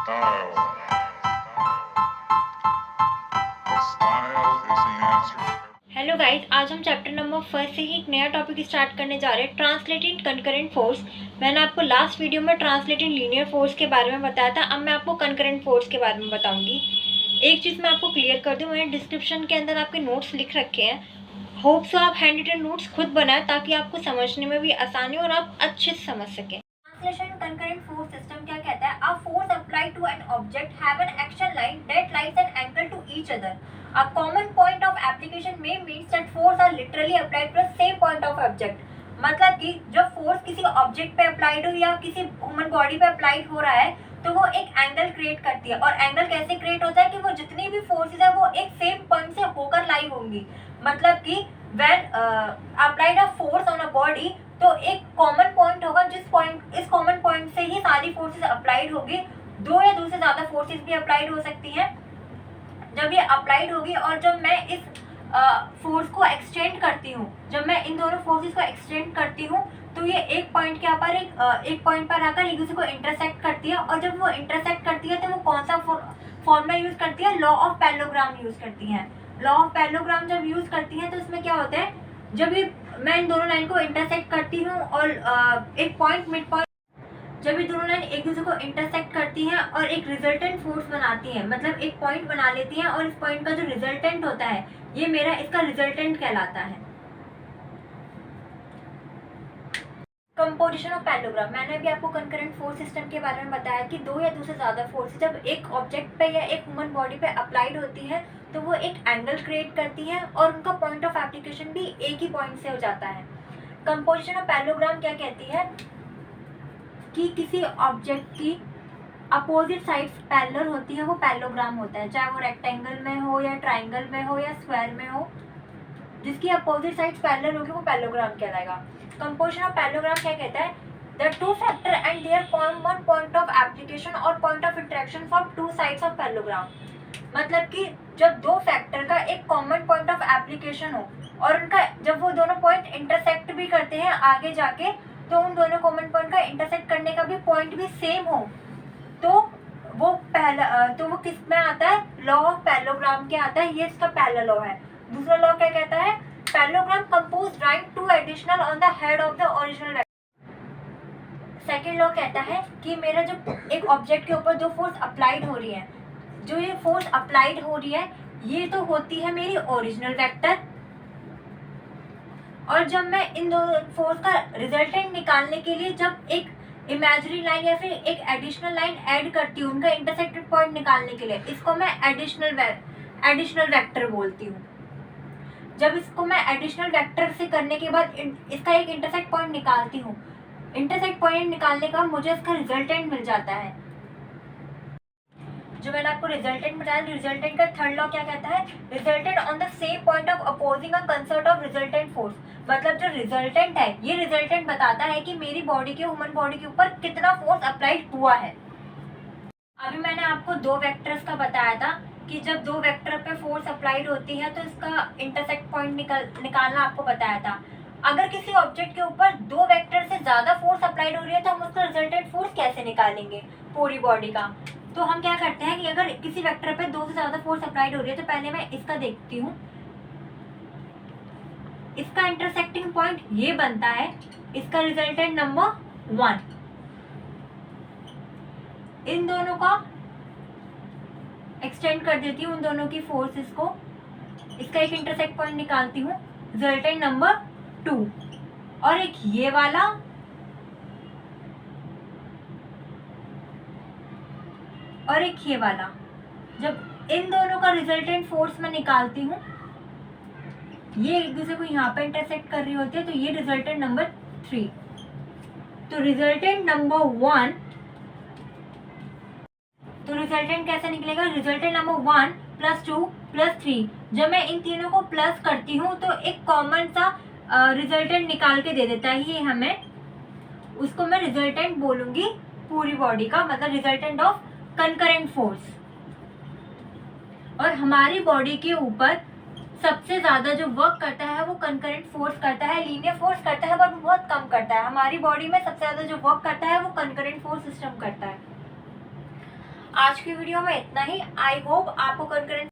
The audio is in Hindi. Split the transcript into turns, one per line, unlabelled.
Style. Style is the answer.
Hello guys, आज हम चैप्टर नंबर 1 से ही एक नया टॉपिक स्टार्ट करने जा रहे हैं, ट्रांसलेटिंग कंकरेंट फोर्स। मैंने आपको लास्ट वीडियो में ट्रांसलेटिंग लीनियर फोर्स के बारे में बताया था। अब मैं आपको कंकरेंट फोर्स के बारे में बताऊंगी। एक चीज़ मैं आपको क्लियर कर दूं, मैंने डिस्क्रिप्शन के अंदर आपके नोट्स लिख रखे हैं। होप सो आप हैंड रिटन नोट्स खुद बनाएं ताकि आपको समझने में भी आसानी हो और आप अच्छे से समझ सकें। ट्रांसलेशन कंकरेंट फोर्स सिस्टम क्या कहता है? A force applied to an object have an action line that lies an angle to each other. A common point of application may means that force are literally applied to the same point of object. मतलब कि जब फोर्स किसी ऑब्जेक्ट पे अप्लाइड हो या किसी ह्यूमन बॉडी पे अप्लाइड हो रहा है तो वो एक एंगल क्रिएट करती है। और एंगल कैसे क्रिएट होता है कि वो जितनी भी फोर्सेस है वो एक सेम पॉइंट से होकर लाई होंगी। मतलब कि when applied a force on a body तो एक कॉमन पॉइंट होगा, इस कॉमन पॉइंट से ही सारी फोर्सेस अप्लाइड होगी। दो या दो से ज्यादा फोर्सेस भी अप्लाइड हो सकती हैं जब ये अप्लाइड होगी। और जब मैं इस फोर्स को एक्सटेंड करती हूँ, जब मैं इन दोनों फोर्सेस को एक्सटेंड करती हूँ तो ये एक पॉइंट के ऊपर एक पॉइंट पर आकर एक दूसरे को इंटरसेक्ट करती है। और जब वो इंटरसेक्ट करती है तो वो कौन सा फॉर्मूला यूज करती है? लॉ ऑफ पैरेललोग्राम यूज करती है। लॉ ऑफ पैरेललोग्राम जब यूज करती है तो इसमें क्या होता है, जब ये मैं इन दोनों लाइन को इंटरसेक्ट करती हूँ और एक पॉइंट मिड पॉइंट, जब ये दोनों लाइन एक दूसरे को इंटरसेक्ट करती हैं और एक रिजल्टेंट फोर्स बनाती हैं, मतलब एक पॉइंट बना लेती हैं, और इस पॉइंट का जो रिजल्टेंट होता है ये मेरा इसका रिजल्टेंट कहलाता है। कंपोजिशन ऑफ पैरेललोग्राम, मैंने भी आपको कंकरेंट फोर्स सिस्टम के बारे में बताया कि दो या दो से ज्यादा फोर्स जब एक ऑब्जेक्ट पे या एक ह्यूमन बॉडी पे अप्लाइड होती है तो वो एक एंगल क्रिएट करती है और उनका पॉइंट ऑफ एप्लीकेशन भी एक ही पॉइंट से हो जाता है। कंपोजिशन ऑफ पैरेललोग्राम क्या कहती है कि किसी ऑब्जेक्ट की अपोजिट साइड्स पैरेलल होती है, वो पैरेललोग्राम होता है। चाहे वो रेक्टेंगल में हो या ट्राइंगल में हो या स्क्वायर में हो, जिसकी अपोजिट साइड्स पैरेलल होगी वो पैरेललोग्राम कहलाएगा। कंपोजिशन ऑफ पैरेललोग्राम क्या कहता है? The two factor and their common point of application और point of interaction for two sides of parallelogram. मतलब कि जब दो फैक्टर का एक कॉमन पॉइंट ऑफ एप्लीकेशन हो और उनका जब वो दोनों पॉइंट इंटरसेक्ट भी करते हैं आगे जाके, तो उन दोनों कॉमन पॉइंट का इंटरसेक्ट करने का भी पॉइंट भी सेम हो, तो वो किस में आता है? लॉ ऑफ पैरेललोग्राम के आता है। ये इसका पहला लॉ है। दूसरा लॉ क्या कहता है? Parallelogram compose right to additional on the head of the original. Second law कहता है कि मेरा जो एक ऑब्जेक्ट के ऊपर जो फोर्स अप्लाइड हो रही है, जो ये फोर्स अप्लाइड हो रही है ये तो होती है मेरी ओरिजिनल वेक्टर, और जब मैं इन दोनों फोर्स का रिजल्टेंट निकालने के लिए जब एक इमेजिनरी लाइन या फिर एक एडिशनल लाइन ऐड करती हूँ उनका इंटरसेक्टेड पॉइंट निकालने के लिए, इसको मैं एडिशनल वेक्टर बोलती हूँ। जब इसको मैं एडिशनल वेक्टर से करने के बाद इसका एक इंटरसेक्ट पॉइंट निकालती हूँ, इंटरसेक्ट पॉइंट निकालने का मुझे इसका रिजल्टेंट मिल जाता है। जो मैंने आपको रिजल्टेंट बताया, रिजल्टेंट का थर्ड लॉ क्या कहता है? Resultant on the same point of opposing a concert of resultant force. मतलब जो रिजल्टेंट है ये रिजल्टेंट बताता है कि मेरी बॉडी के ह्यूमन बॉडी के ऊपर कितना फोर्स अप्लाइड हुआ है। अभी मैंने आपको दो वेक्टर्स का बताया था कि जब दो वेक्टर पे फोर्स अप्लाइड होती है तो इसका इंटरसेक्ट पॉइंट निकालना आपको बताया था। अगर किसी ऑब्जेक्ट के ऊपर दो वेक्टर से ज्यादा फोर्स अप्लाइड हो रही है तो हम उसका रिजल्टेंट फोर्स कैसे निकालेंगे पूरी बॉडी का? तो हम क्या करते हैं कि अगर किसी वेक्टर पे दो से ज्यादा फोर्स अप्लाइड हो रही है तो पहले मैं इसका देखती हूँ, इसका इंटरसेक्टिंग पॉइंट ये बनता है, इसका रिजल्टेंट नंबर 1। इन दोनों का एक्सटेंड कर देती हूँ, उन दोनों की फोर्सेस को, इसका एक इंटरसेक्ट पॉइंट निकालती हूँ, रिजल्टेंट नंबर 2। और एक ये वाला, और एक ये वाला, जब इन दोनों का रिजल्टेंट फोर्स मैं निकालती हूँ, ये एक दूसरे को यहाँ पे इंटरसेक्ट कर रही होती है, तो ये रिजल्टेंट नंबर 3। तो रिजल्टेंट नंबर 1, तो रिजल्टेंट कैसे निकलेगा? Resultant number 1 + 2 + 3। जब मैं इन तीनों को प्लस करती हूँ तो एक कॉमन सा रिजल्टेंट निकाल के दे देता है ये हमें, उसको मैं रिजल्टेंट बोलूंगी पूरी बॉडी का, मतलब रिजल्टेंट ऑफ कंकरेंट फोर्स। और हमारी बॉडी के ऊपर सबसे ज्यादा जो वर्क करता है वो कंकरेंट फोर्स करता है। लीनियर फोर्स करता है बट बहुत कम करता है। हमारी बॉडी में सबसे ज्यादा जो वर्क करता है वो कंकरेंट फोर्स सिस्टम करता है। आज की वीडियो में इतना ही। आई होप आपको कंकरेंट